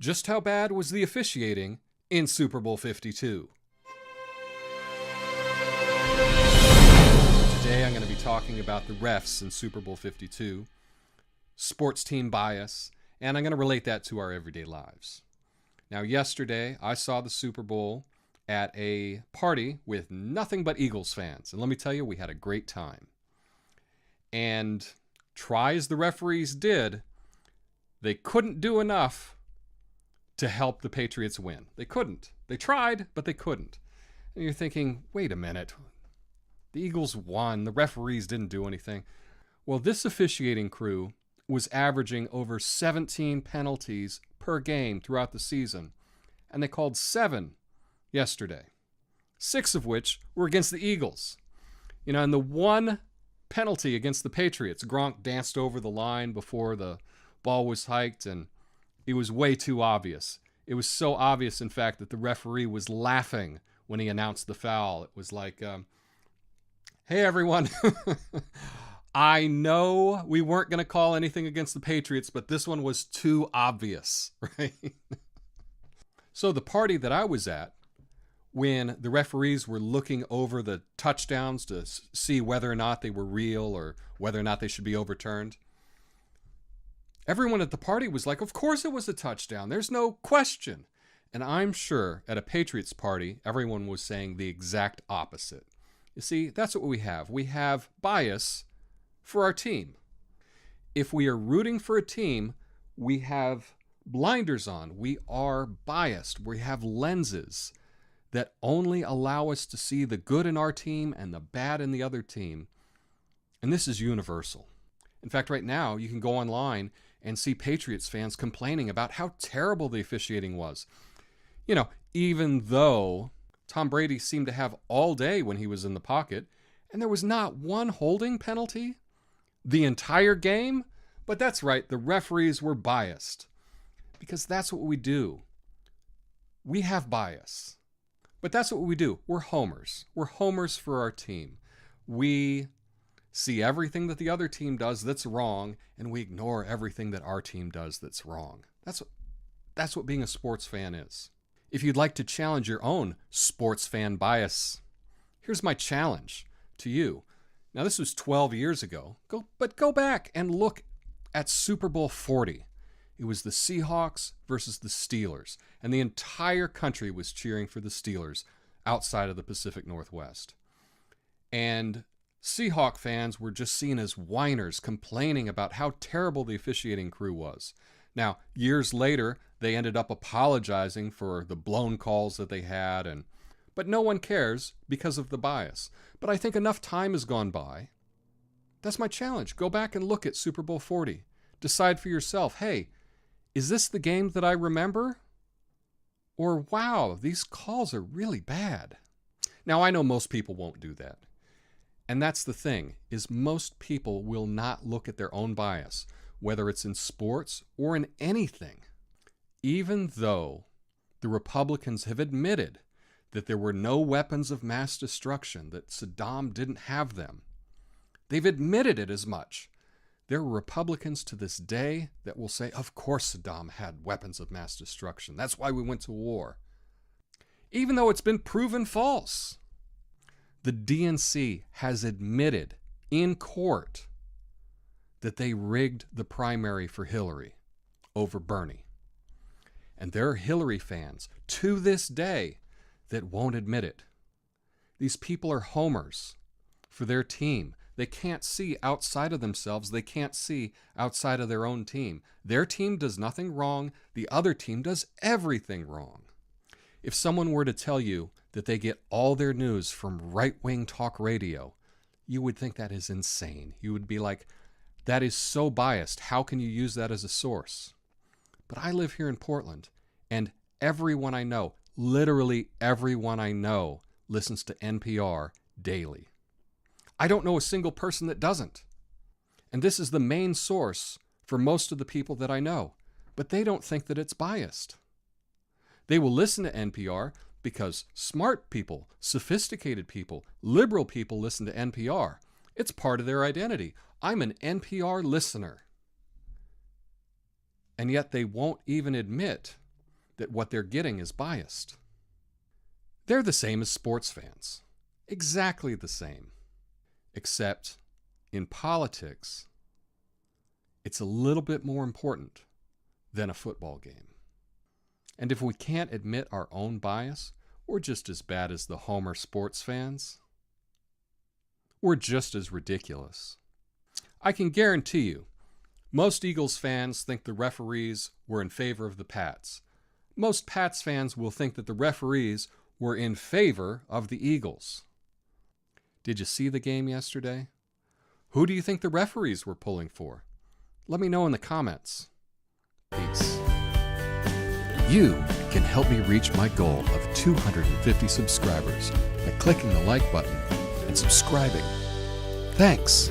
Just how bad was the officiating in Super Bowl 52? Today I'm going to be talking about the refs in Super Bowl 52, sports team bias, and I'm going to relate that to our everyday lives. Now, yesterday I saw the Super Bowl at a party with nothing but Eagles fans, and let me tell you, we had a great time. And try as the referees did, they couldn't do enough to help the Patriots win. They couldn't. They tried, but they couldn't. And you're thinking, wait a minute. The Eagles won. The referees didn't do anything. Well, this officiating crew was averaging over 17 penalties per game throughout the season. And they called 7 yesterday, 6 of which were against the Eagles. And the one penalty against the Patriots, Gronk danced over the line before the ball was hiked, and it was way too obvious. It was so obvious, in fact, that the referee was laughing when he announced the foul. It was like, hey, everyone, I know we weren't going to call anything against the Patriots, but this one was too obvious, right? So the party that I was at, when the referees were looking over the touchdowns to see whether or not they were real or whether or not they should be overturned, everyone at the party was like, of course it was a touchdown. There's no question. And I'm sure at a Patriots party, everyone was saying the exact opposite. You see, that's what we have. We have bias for our team. If we are rooting for a team, we have blinders on. We are biased. We have lenses that only allow us to see the good in our team and the bad in the other team. And this is universal. In fact, right now, you can go online and see Patriots fans complaining about how terrible the officiating was. Even though Tom Brady seemed to have all day when he was in the pocket, and there was not one holding penalty the entire game. But that's right, the referees were biased, because that's what we do. We have bias. But that's what we do. We're homers. We're homers for our team. We see everything that the other team does that's wrong, and we ignore everything that our team does that's wrong. That's what being a sports fan is. If you'd like to challenge your own sports fan bias, here's my challenge to you. Now, this was 12 years ago, but go back and look at Super Bowl 40. It was the Seahawks versus the Steelers, and the entire country was cheering for the Steelers outside of the Pacific Northwest. And Seahawk fans were just seen as whiners, complaining about how terrible the officiating crew was. Now, years later, they ended up apologizing for the blown calls that they had, but no one cares because of the bias. But I think enough time has gone by. That's my challenge. Go back and look at Super Bowl 40. Decide for yourself, hey, is this the game that I remember? Or, wow, these calls are really bad. Now, I know most people won't do that. And that's the thing, is most people will not look at their own bias, whether it's in sports or in anything. Even though the Republicans have admitted that there were no weapons of mass destruction, that Saddam didn't have them. They've admitted it as much. There are Republicans to this day that will say, of course Saddam had weapons of mass destruction. That's why we went to war. Even though it's been proven false. The DNC has admitted in court that they rigged the primary for Hillary over Bernie. And there are Hillary fans to this day that won't admit it. These people are homers for their team. They can't see outside of themselves. They can't see outside of their own team. Their team does nothing wrong. The other team does everything wrong. If someone were to tell you that they get all their news from right-wing talk radio, you would think that is insane. You would be like, that is so biased. How can you use that as a source? But I live here in Portland, and everyone I know, literally everyone I know, listens to NPR daily. I don't know a single person that doesn't. And this is the main source for most of the people that I know. But they don't think that it's biased. They will listen to NPR because smart people, sophisticated people, liberal people listen to NPR. It's part of their identity. I'm an NPR listener. And yet they won't even admit that what they're getting is biased. They're the same as sports fans. Exactly the same. Except in politics, it's a little bit more important than a football game. And if we can't admit our own bias, we're just as bad as the Homer sports fans. We're just as ridiculous. I can guarantee you, most Eagles fans think the referees were in favor of the Pats. Most Pats fans will think that the referees were in favor of the Eagles. Did you see the game yesterday? Who do you think the referees were pulling for? Let me know in the comments. Peace. You can help me reach my goal of 250 subscribers by clicking the like button and subscribing. Thanks.